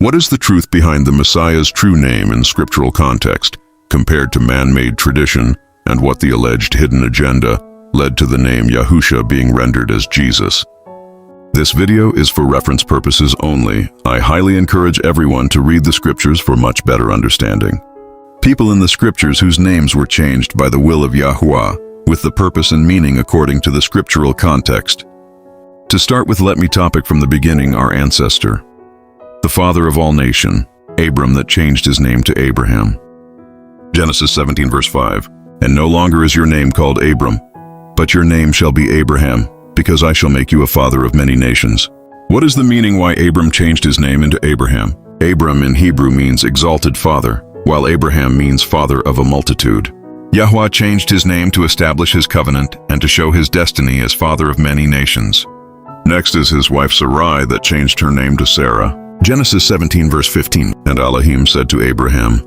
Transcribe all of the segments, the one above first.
What is the truth behind the Messiah's true name in scriptural context, compared to man-made tradition, and what the alleged hidden agenda led to the name Yahusha being rendered as Jesus? This video is for reference purposes only. I highly encourage everyone to read the scriptures for much better understanding. People in the scriptures whose names were changed by the will of Yahuwah, with the purpose and meaning according to the scriptural context. To start with, let me topic from the beginning our ancestor, the father of all nation, Abram, that changed his name to Abraham. Genesis 17 verse 5, "And no longer is your name called Abram, but your name shall be Abraham, because I shall make you a father of many nations." What is the meaning why Abram changed his name into Abraham? Abram in Hebrew means exalted father, while Abraham means father of a multitude. Yahuwah changed his name to establish his covenant and to show his destiny as father of many nations. Next is his wife Sarai that changed her name to Sarah. Genesis 17 verse 15, "And Elohim said to Abraham,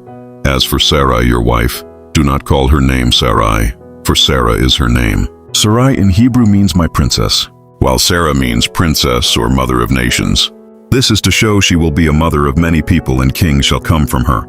As for Sarai your wife, do not call her name Sarai, for Sarah is her name." Sarai in Hebrew means my princess, while Sarah means princess or mother of nations. This is to show she will be a mother of many people and kings shall come from her.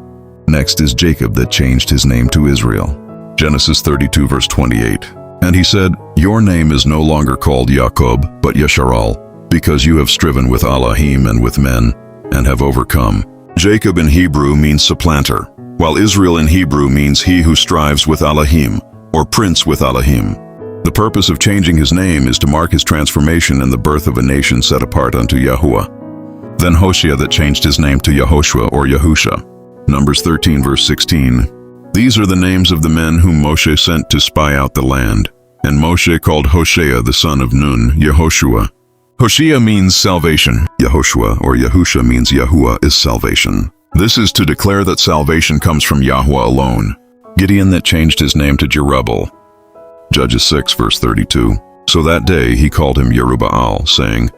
Next is Jacob that changed his name to Israel. Genesis 32 verse 28, "And he said, Your name is no longer called Jacob, but Yesharal, because you have striven with Elohim and with men, and have overcome." Jacob in Hebrew means supplanter, while Israel in Hebrew means he who strives with Elohim, or prince with Elohim. The purpose of changing his name is to mark his transformation and the birth of a nation set apart unto Yahuwah. Then Hosea that changed his name to Yahushua or Yahusha. Numbers 13 verse 16, "These are the names of the men whom Moshe sent to spy out the land. And Moshe called Hosea the son of Nun, Yehoshua." Hosea means salvation. Yehoshua or Yahusha means Yahuwah is salvation. This is to declare that salvation comes from Yahuwah alone. Gideon that changed his name to Jerubbaal. Judges 6 verse 32, "So that day he called him Yerubbaal, saying,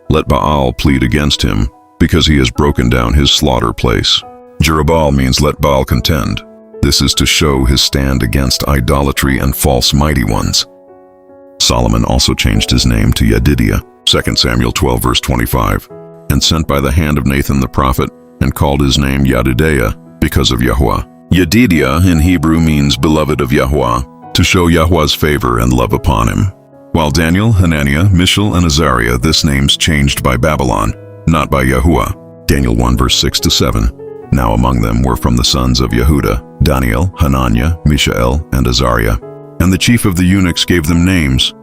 Let Baal plead against him, because he has broken down his slaughter place." Jerubbaal means let Baal contend. This is to show his stand against idolatry and false mighty ones. Solomon also changed his name to Yedidiah, 2 Samuel 12 verse 25, "And sent by the hand of Nathan the prophet, and called his name Yedidiah, because of Yahuwah." Yedidiah in Hebrew means beloved of Yahuwah, to show Yahuwah's favor and love upon him. While Daniel, Hananiah, Mishael, and Azariah, this name's changed by Babylon, not by Yahuwah. Daniel 1 verse 6-7. "Now among them were from the sons of Yehuda, Daniel, Hananiah, Mishael, and Azariah. And the chief of the eunuchs gave them names,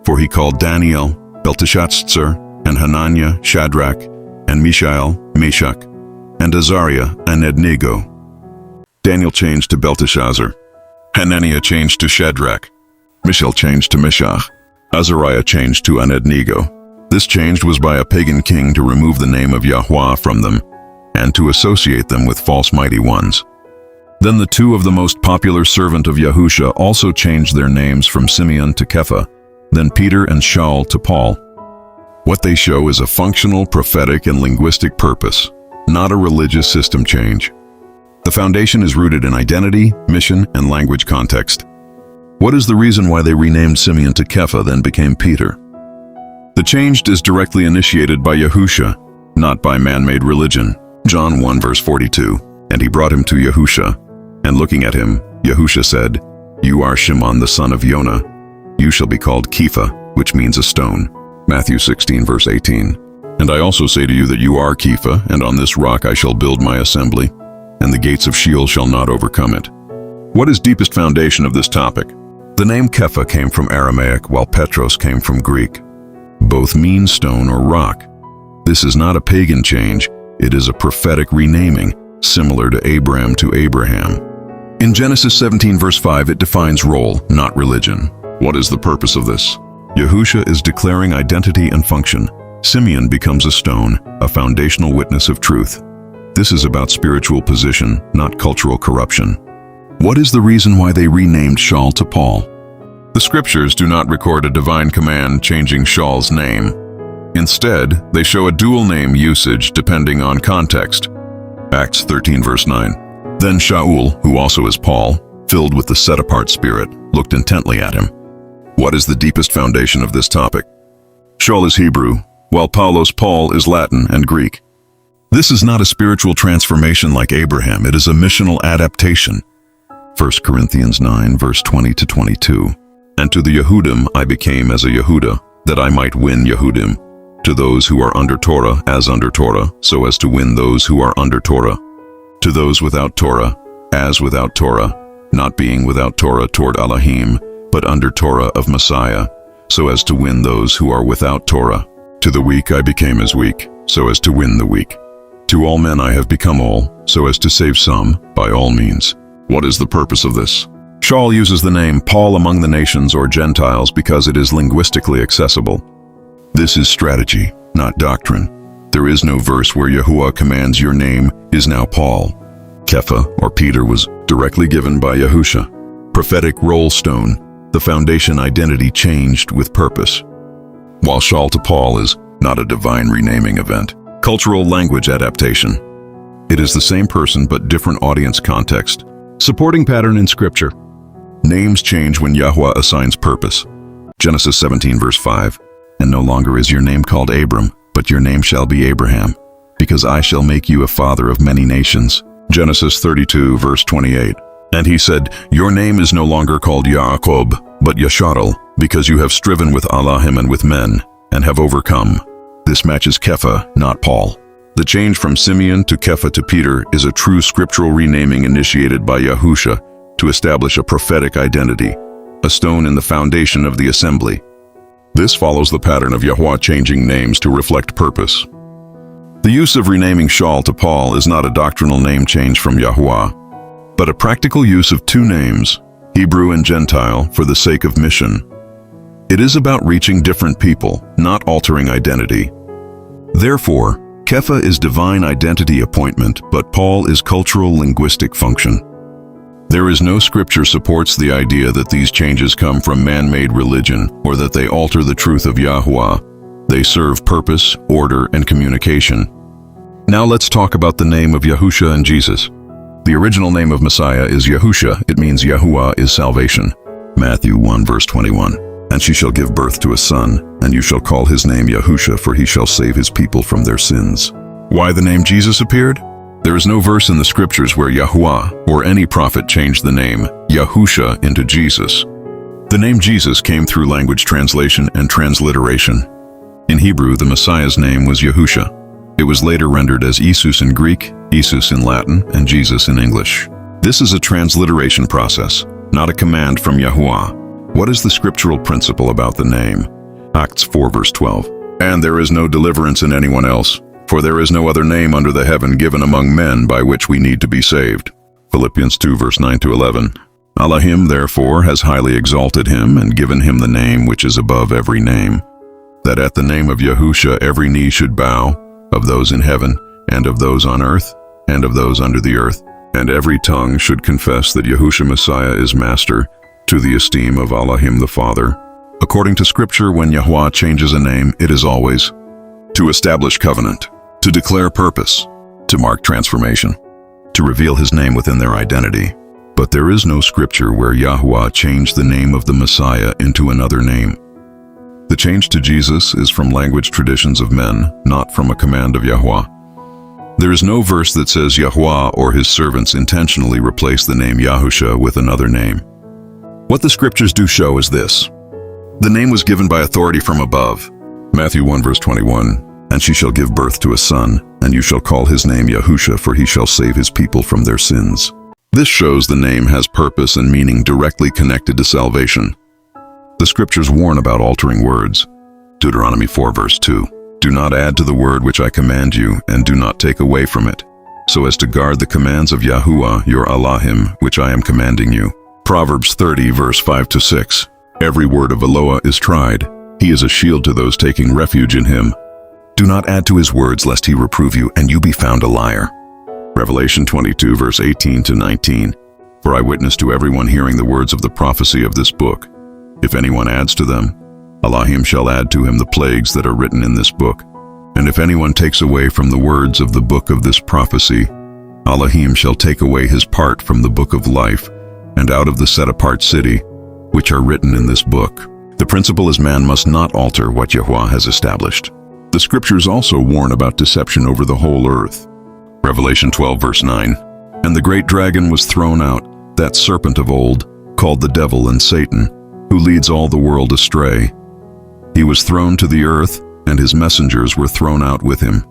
for he called Daniel, Belteshazzar, and Hananiah, Shadrach, and Mishael, Meshach, and Azariah, Abednego." Daniel changed to Belteshazzar. Hananiah changed to Shadrach. Mishael changed to Meshach. Azariah changed to Abednego. This change was by a pagan king to remove the name of Yahuwah from them, and to associate them with false mighty ones. Then the two of the most popular servant of Yahusha also changed their names from Simeon to Kepha, then Peter and Shaul to Paul. What they show is a functional, prophetic, and linguistic purpose, not a religious system change. The foundation is rooted in identity, mission, and language context. What is the reason why they renamed Simeon to Kepha, then became Peter? The change is directly initiated by Yahusha, not by man-made religion. John 1 verse 42, "And he brought him to Yahusha, and looking at him, Yahusha said, You are Shimon the son of Yonah. You shall be called Kepha, which means a stone." Matthew 16 verse 18, "And I also say to you that you are Kepha, and on this rock I shall build my assembly, and the gates of Sheol shall not overcome it." What is deepest foundation of this topic? The name Kepha came from Aramaic, while Petros came from Greek. Both mean stone or rock. This is not a pagan change, it is a prophetic renaming, similar to Abram to Abraham. In Genesis 17 verse 5, it defines role, not religion. What is the purpose of this? Yahusha is declaring identity and function. Simeon becomes a stone, a foundational witness of truth. This is about spiritual position, not cultural corruption. What is the reason why they renamed Shaul to Paul? The scriptures do not record a divine command changing Shaul's name. Instead, they show a dual name usage depending on context. Acts 13 verse 9. "Then Shaul, who also is Paul, filled with the set-apart spirit, looked intently at him." What is the deepest foundation of this topic? Shaul is Hebrew, while Paul is Latin and Greek. This is not a spiritual transformation like Abraham, it is a missional adaptation. 1 Corinthians 9, verse 20-22. And to the Yehudim I became as a Yehuda, that I might win Yehudim. To those who are under Torah, as under Torah, so as to win those who are under Torah. To those without Torah, as without Torah, not being without Torah toward Elohim, but under Torah of Messiah, so as to win those who are without Torah. To the weak I became as weak, so as to win the weak. To all men I have become all, so as to save some, by all means. What is the purpose of this? Shaul uses the name Paul among the nations or Gentiles because it is linguistically accessible. This is strategy, not doctrine. There is no verse where Yahuwah commands your name is now Paul. Kepha, or Peter, was directly given by Yahusha. Prophetic roll stone, the foundation identity changed with purpose. While Shaul to Paul is not a divine renaming event. Cultural language adaptation. It is the same person but different audience context. Supporting pattern in Scripture. Names change when Yahweh assigns purpose. Genesis 17 verse 5. And no longer is your name called Abram, but your name shall be Abraham, because I shall make you a father of many nations. Genesis 32 verse 28. And he said, your name is no longer called Yaakov, but Yasharal, because you have striven with Elohim and with men, and have overcome. This matches Kepha, not Paul. The change from Simeon to Kepha to Peter is a true scriptural renaming initiated by Yahusha to establish a prophetic identity, a stone in the foundation of the assembly. This follows the pattern of Yahweh changing names to reflect purpose. The use of renaming Shaul to Paul is not a doctrinal name change from Yahweh, but a practical use of two names, Hebrew and Gentile, for the sake of mission. It is about reaching different people, not altering identity. Therefore, Kepha is divine identity appointment, but Paul is cultural linguistic function. There is no scripture supports the idea that these changes come from man-made religion or that they alter the truth of Yahuwah. They serve purpose, order, and communication. Now let's talk about the name of Yahusha and Jesus. The original name of Messiah is Yahusha. It means Yahuwah is salvation. Matthew 1 verse 21. And she shall give birth to a son, and you shall call his name Yahusha, for he shall save his people from their sins. Why the name Jesus appeared? There is no verse in the scriptures where Yahuwah or any prophet changed the name Yahusha into Jesus. The name Jesus came through language translation and transliteration. In Hebrew, the Messiah's name was Yahusha. It was later rendered as Jesus in Greek, Jesus in Latin, and Jesus in English. This is a transliteration process, not a command from Yahuwah. What is the scriptural principle about the name? Acts 4 verse 12. And there is no deliverance in anyone else, for there is no other name under the heaven given among men by which we need to be saved. Philippians 2 verse 9-11. Elohim therefore has highly exalted him and given him the name which is above every name, that at the name of Yahusha every knee should bow, of those in heaven, and of those on earth, and of those under the earth, and every tongue should confess that Yahusha Messiah is Master, to the esteem of Elohim the Father. According to Scripture, when Yahweh changes a name, it is always to establish covenant, to declare purpose, to mark transformation, to reveal his name within their identity. But there is no Scripture where Yahweh changed the name of the Messiah into another name. The change to Jesus is from language traditions of men, not from a command of Yahweh. There is no verse that says Yahweh or his servants intentionally replace the name Yahusha with another name. What the scriptures do show is this. The name was given by authority from above. Matthew 1 verse 21. And she shall give birth to a son, and you shall call his name Yahusha, for he shall save his people from their sins. This shows the name has purpose and meaning directly connected to salvation. The scriptures warn about altering words. Deuteronomy 4 verse 2. Do not add to the word which I command you, and do not take away from it, so as to guard the commands of Yahuwah your Elohim, which I am commanding you. Proverbs 30 verse 5-6. Every word of Eloah is tried. He is a shield to those taking refuge in him. Do not add to his words lest he reprove you, and you be found a liar. Revelation 22 verse 18-19. For I witness to everyone hearing the words of the prophecy of this book. If anyone adds to them, Elohim shall add to him the plagues that are written in this book. And if anyone takes away from the words of the book of this prophecy, Elohim shall take away his part from the book of life, and out of the set-apart city, which are written in this book. The principle is man must not alter what Yahuwah has established. The scriptures also warn about deception over the whole earth. Revelation 12 verse 9. And the great dragon was thrown out, that serpent of old, called the devil and Satan, who leads all the world astray. He was thrown to the earth, and his messengers were thrown out with him.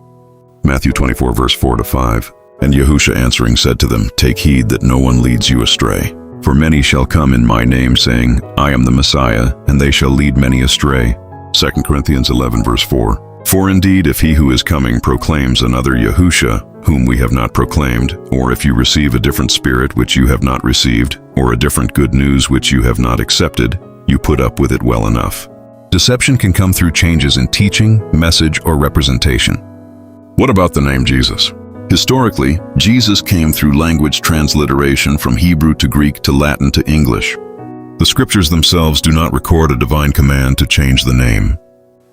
Matthew 24 verse 4-5. And Yahusha answering said to them, Take heed that no one leads you astray. For many shall come in my name, saying, I am the Messiah, and they shall lead many astray. 2 Corinthians 11 verse 4. For indeed, if he who is coming proclaims another Yahusha, whom we have not proclaimed, or if you receive a different spirit which you have not received, or a different good news which you have not accepted, you put up with it well enough. Deception can come through changes in teaching, message, or representation. What about the name Jesus? Historically, Jesus came through language transliteration from Hebrew to Greek to Latin to English. The scriptures themselves do not record a divine command to change the name.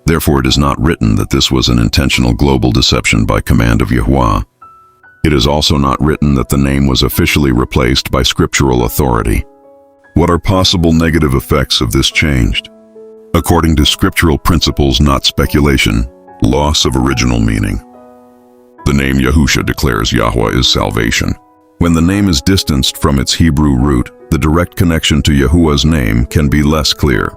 Therefore, it is not written that this was an intentional global deception by command of Yahuwah. It is also not written that the name was officially replaced by scriptural authority. What are possible negative effects of this change? According to scriptural principles, not speculation, loss of original meaning. The name Yahusha declares Yahweh is salvation. When the name is distanced from its Hebrew root, the direct connection to Yahuwah's name can be less clear.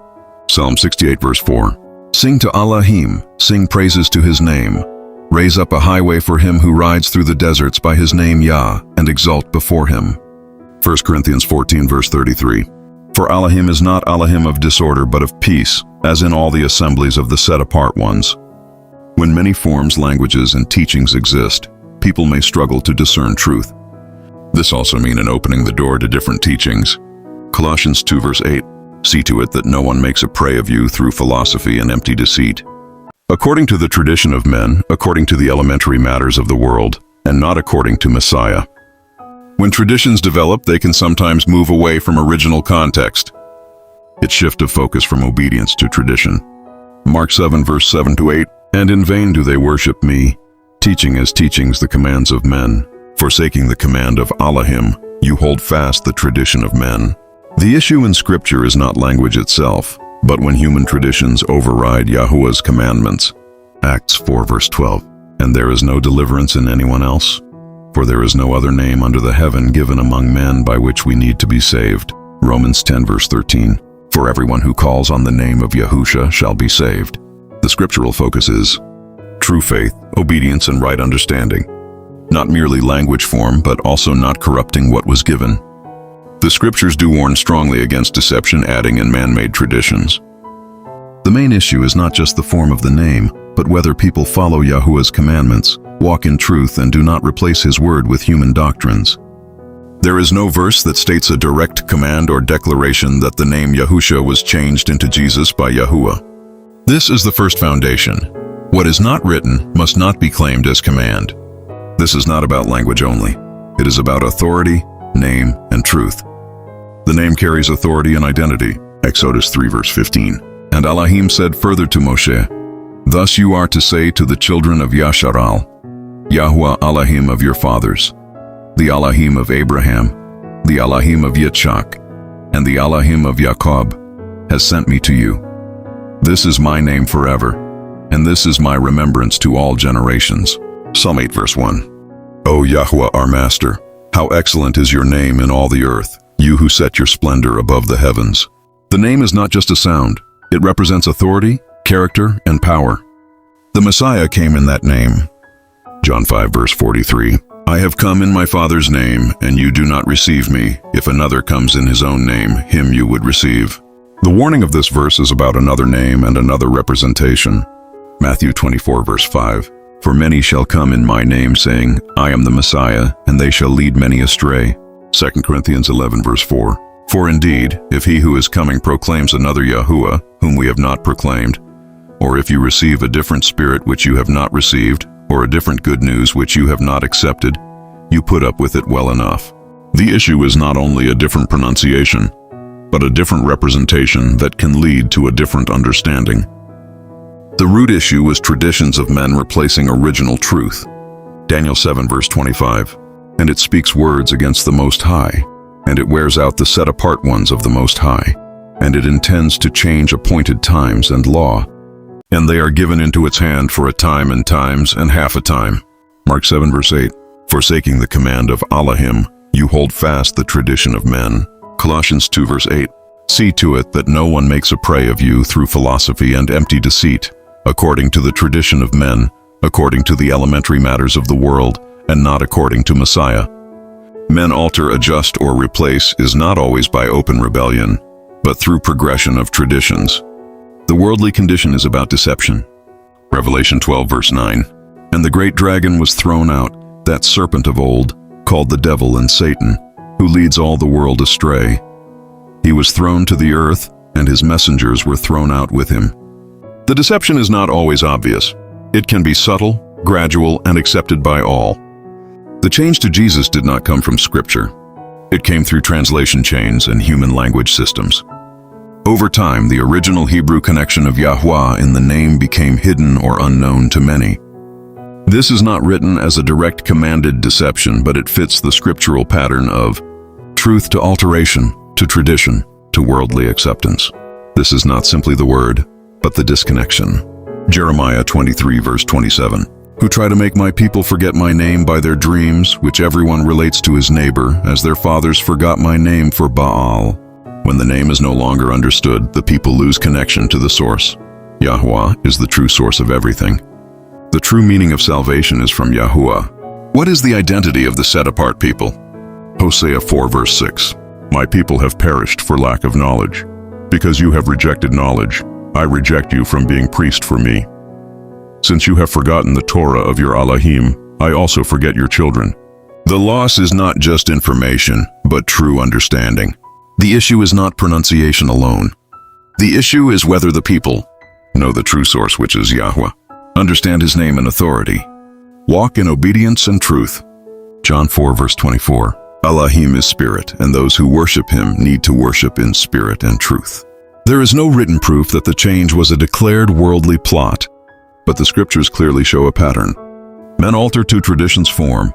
Psalm 68 verse 4. Sing to Elohim, sing praises to his name. Raise up a highway for him who rides through the deserts by his name Yah, and exalt before him. 1 Corinthians 14 verse 33. For Elohim is not Elohim of disorder but of peace, as in all the assemblies of the set-apart ones. When many forms, languages, and teachings exist, people may struggle to discern truth. This also means in opening the door to different teachings. Colossians 2 verse 8. See to it that no one makes a prey of you through philosophy and empty deceit, according to the tradition of men, according to the elementary matters of the world, and not according to Messiah. When traditions develop, they can sometimes move away from original context. It shifts of focus from obedience to tradition. Mark 7 verse 7-8. And in vain do they worship me, teaching as teachings the commands of men. Forsaking the command of Elohim, you hold fast the tradition of men. The issue in Scripture is not language itself, but when human traditions override Yahuwah's commandments. Acts 4 verse 12. And there is no deliverance in anyone else, for there is no other name under the heaven given among men by which we need to be saved. Romans 10 verse 13. For everyone who calls on the name of Yahusha shall be saved. The scriptural focus is true faith, obedience, and right understanding. Not merely language form, but also not corrupting what was given. The scriptures do warn strongly against deception, adding in man-made traditions. The main issue is not just the form of the name, but whether people follow Yahuwah's commandments, walk in truth, and do not replace his word with human doctrines. There is no verse that states a direct command or declaration that the name Yahusha was changed into Jesus by Yahuwah. This is the first foundation. What is not written must not be claimed as command. This is not about language only. It is about authority, name, and truth. The name carries authority and identity. Exodus 3 verse 15. And Elohim said further to Moshe, Thus you are to say to the children of Yasharal, Yahuwah Elohim of your fathers, the Elohim of Abraham, the Elohim of Yitzchak, and the Elohim of Jacob, has sent me to you. This is my name forever, and this is my remembrance to all generations. Psalm 8 verse 1. O Yahuwah our Master, how excellent is your name in all the earth, you who set your splendor above the heavens. The name is not just a sound. It represents authority, character, and power. The Messiah came in that name. John 5 verse 43. I have come in my Father's name, and you do not receive me. If another comes in his own name, him you would receive. The warning of this verse is about another name and another representation. Matthew 24 verse 5. For many shall come in my name, saying, I am the Messiah, and they shall lead many astray. 2 Corinthians 11 verse 4. For indeed, if he who is coming proclaims another Yahuwah, whom we have not proclaimed, or if you receive a different spirit which you have not received, or a different good news which you have not accepted, you put up with it well enough. The issue is not only a different pronunciation, but a different representation that can lead to a different understanding. The root issue was traditions of men replacing original truth. Daniel 7 verse 25. And it speaks words against the Most High, and it wears out the set-apart ones of the Most High, and it intends to change appointed times and law. and they are given into its hand for a time and times and half a time. Mark 7 verse 8. Forsaking the command of Elohim, you hold fast the tradition of men. Colossians 2 verse 8. See to it that no one makes a prey of you through philosophy and empty deceit, according to the tradition of men, according to the elementary matters of the world, and not according to Messiah. Men alter, adjust, or replace is not always by open rebellion, but through progression of traditions. The worldly condition is about deception. Revelation 12 verse 9. And the great dragon was thrown out, that serpent of old, called the devil and Satan, who leads all the world astray. He was thrown to the earth, and his messengers were thrown out with him. The deception is not always obvious. It can be subtle, gradual, and accepted by all. The change to Jesus did not come from Scripture. It came through translation chains and human language systems. Over time, the original Hebrew connection of Yahweh in the name became hidden or unknown to many. This is not written as a direct commanded deception, but it fits the scriptural pattern of truth to alteration, to tradition, to worldly acceptance. This is not simply the word, but the disconnection. Jeremiah 23 verse 27. Who try to make my people forget my name by their dreams, which everyone relates to his neighbor, as their fathers forgot my name for Baal. When the name is no longer understood, the people lose connection to the source. Yahweh is the true source of everything. The true meaning of salvation is from Yahuwah. What is the identity of the set-apart people? Hosea 4 verse 6. My people have perished for lack of knowledge. Because you have rejected knowledge, I reject you from being priest for me. Since you have forgotten the Torah of your Elohim, I also forget your children. The loss is not just information, but true understanding. The issue is not pronunciation alone. The issue is whether the people know the true source, which is Yahweh, understand his name and authority, walk in obedience and truth. John 4 verse 24. Elohim is spirit, and those who worship him need to worship in spirit and truth. There is no written proof that the change was a declared worldly plot, but the scriptures clearly show a pattern. Men alter to tradition's form,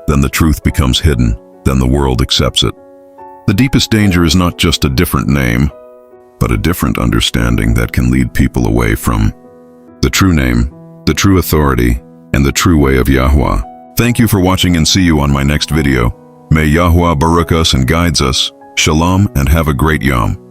then the truth becomes hidden, then the world accepts it. The deepest danger is not just a different name, but a different understanding that can lead people away from the true name, the true authority, and the true way of Yahweh. Thank you for watching, and see you on my next video. May Yahweh baruch us and guides us. Shalom, and have a great Yom.